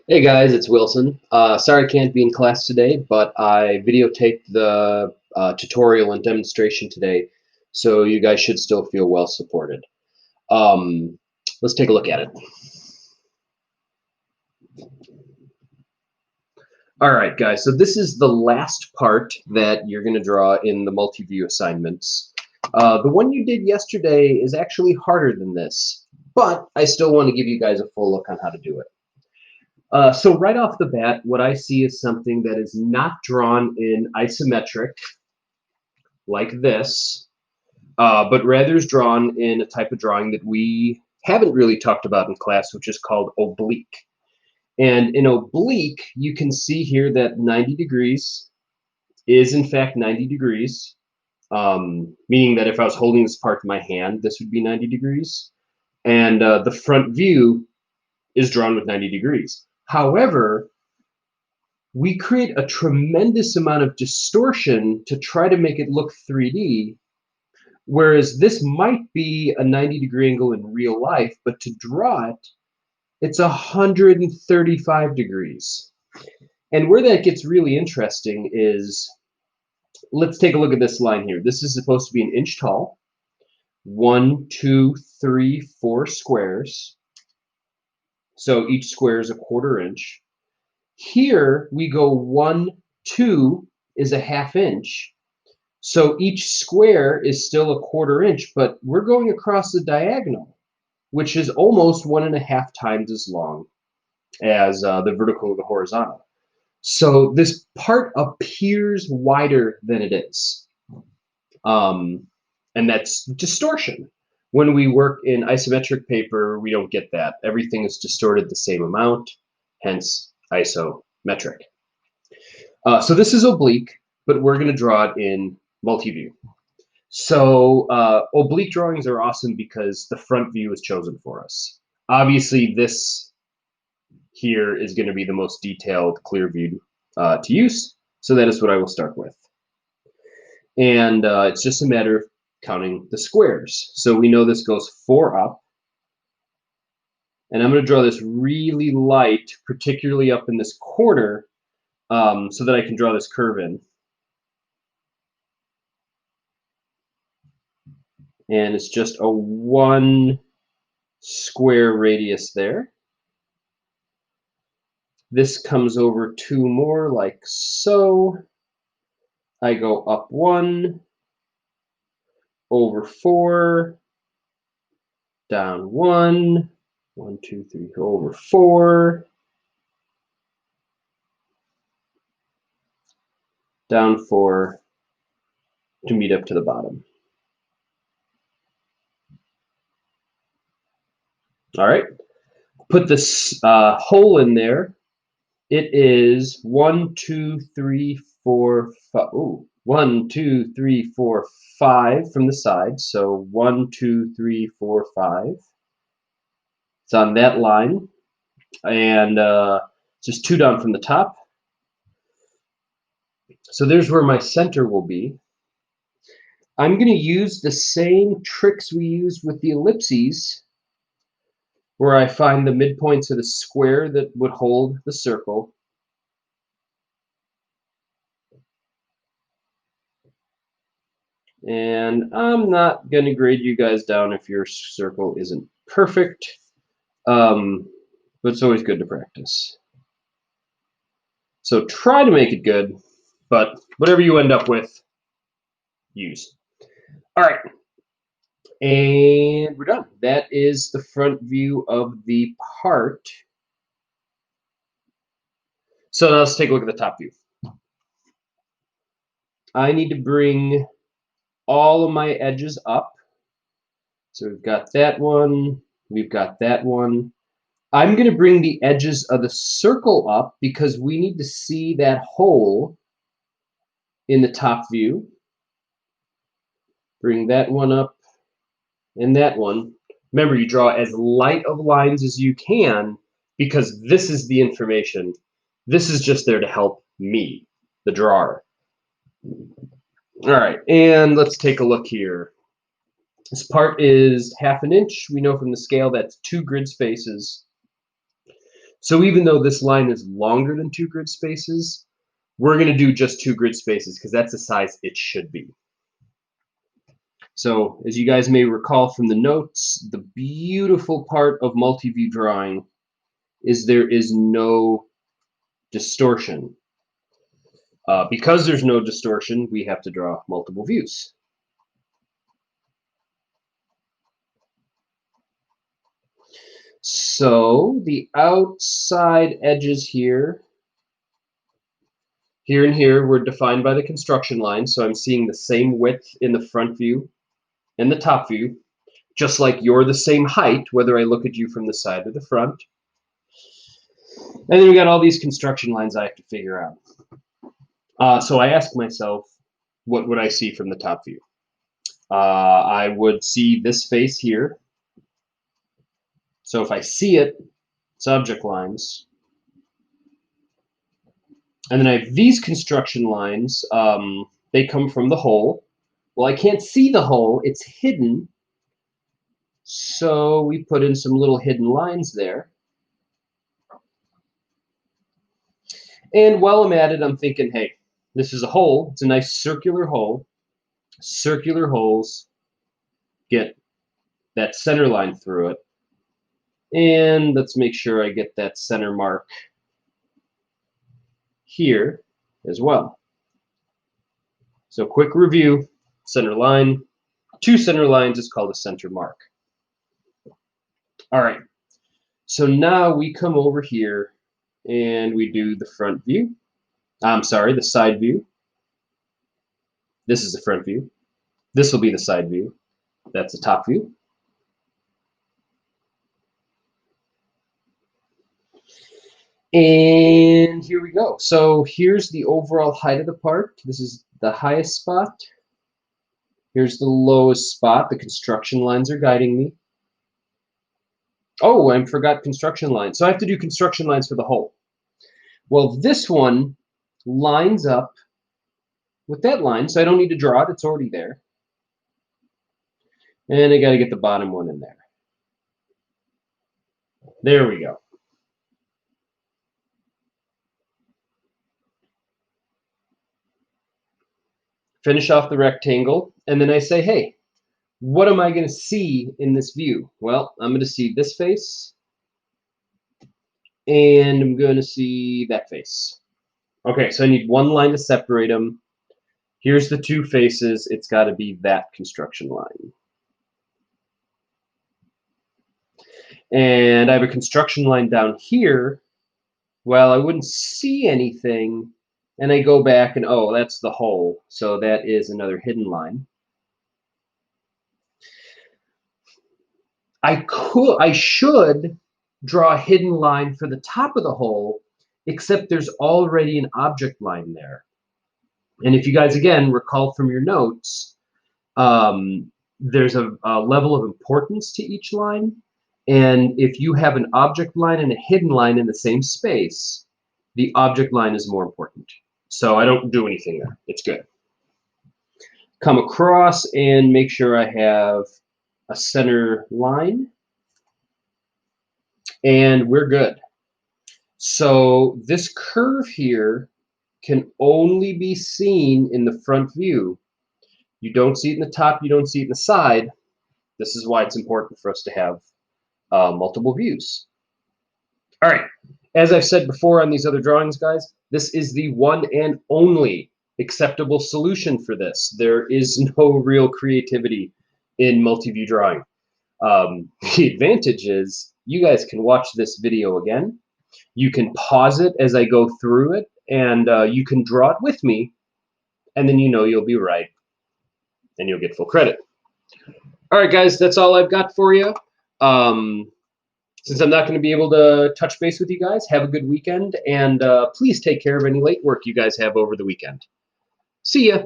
Hey guys, it's Wilson. Sorry I can't be in class today, but I videotaped the tutorial and demonstration today, so you guys should still feel well supported. Um, let's take a look at it. All right, guys, so this is the last part that you're going to draw in the multi-view assignments. The one you did yesterday is actually harder than this, but I still want to give you guys a full look on how to do it. So right off the bat, what I see is something that is not drawn in isometric, like this, but rather is drawn in a type of drawing that we haven't really talked about in class, which is called oblique. And in oblique, you can see here that 90 degrees is in fact 90 degrees, meaning that if I was holding this part in my hand, this would be 90 degrees. And the front view is drawn with 90 degrees. However, we create a tremendous amount of distortion to try to make it look 3D, whereas this might be a 90-degree angle in real life, but to draw it, it's 135 degrees. And where that gets really interesting is, let's take a look at this line here. This is supposed to be an inch tall. 1, 2, 3, 4 squares. So each square is a quarter inch. Here we go 1, 2 is a half inch. So each square is still a quarter inch, but we're going across the diagonal, which is almost 1.5 times as long as the vertical or the horizontal. So this part appears wider than it is. And that's distortion. When we work in isometric paper, we don't get that. Everything is distorted the same amount, hence isometric. So this is oblique, but we're going to draw it in multi-view. So oblique drawings are awesome because the front view is chosen for us. Obviously, this here is going to be the most detailed, clear view to use. So that is what I will start with. And it's just a matter of counting the squares. So we know this goes 4 up. And I'm going to draw this really light, particularly up in this corner, so that I can draw this curve in. And it's just a 1 square radius there. This comes over 2 more, like so. I go up 1, over 4, down 1, 1, 2, 3, over 4, down 4 to meet up to the bottom. All right, put this hole in there. It is 1, 2, 3, 4, 5. Ooh, 1, 2, 3, 4, 5 from the side. So 1, 2, 3, 4, 5. It's on that line, and just 2 down from the top. So there's where my center will be. I'm going to use the same tricks we used with the ellipses, where I find the midpoints of the square that would hold the circle. And I'm not going to grade you guys down if your circle isn't perfect, but it's always good to practice. So try to make it good, but whatever you end up with, use. All right, and we're done. That is the front view of the part. So now let's take a look at the top view. I need to bring all of my edges up. So we've got that one, we've got that one. I'm going to bring the edges of the circle up because we need to see that hole in the top view. Bring that one up and that one. Remember, you draw as light of lines as you can because this is the information. This is just there to help me, the drawer. All right, and let's take a look here. This part is 1/2 inch. We know from the scale that's 2 grid spaces. So even though this line is longer than 2 grid spaces, we're going to do just 2 grid spaces because that's the size it should be. So as you guys may recall from the notes, the beautiful part of multi-view drawing is there is no distortion. Because there's no distortion, we have to draw multiple views. So the outside edges here and here were defined by the construction line, so I'm seeing the same width in the front view and the top view, just like you're the same height, whether I look at you from the side or the front. And then we got all these construction lines I have to figure out. So I asked myself, what would I see from the top view? I would see this face here. So if I see it, it's object lines. And then I have these construction lines. They come from the hole. Well, I can't see the hole. It's hidden. So we put in some little hidden lines there. And while I'm at it, I'm thinking, hey, this is a hole. It's a nice circular hole. Circular holes get that center line through it. And let's make sure I get that center mark here as well. So quick review, center line. 2 center lines is called a center mark. All right, so now we come over here and we do the front view. I'm sorry, the side view. This is the front view. This will be the side view. That's the top view. And here we go. So here's the overall height of the part. This is the highest spot. Here's the lowest spot. The construction lines are guiding me. Oh, I forgot construction lines. So I have to do construction lines for the hole. Well, this one lines up with that line, so I don't need to draw it. It's already there. And I got to get the bottom one in there. There we go. Finish off the rectangle, and then I say, hey, what am I going to see in this view? Well, I'm going to see this face, and I'm going to see that face. Okay, so I need one line to separate them. Here's the 2 faces. It's got to be that construction line. And I have a construction line down here. Well, I wouldn't see anything. And I go back and, oh, that's the hole. So that is another hidden line. I should draw a hidden line for the top of the hole, except there's already an object line there. And if you guys, again, recall from your notes, there's a level of importance to each line. And if you have an object line and a hidden line in the same space, the object line is more important. So I don't do anything there. It's good. Come across and make sure I have a center line. And we're good. So this curve here can only be seen in the front view. You don't see it in the top, you don't see it in the side. This is why it's important for us to have multiple views. All right, as I've said before on these other drawings, guys, this is the one and only acceptable solution for this. There is no real creativity in multi-view drawing. The advantage is you guys can watch this video again. You can pause it as I go through it, and you can draw it with me, and then you know you'll be right, and you'll get full credit. All right, guys, that's all I've got for you. Since I'm not going to be able to touch base with you guys, have a good weekend, and please take care of any late work you guys have over the weekend. See ya.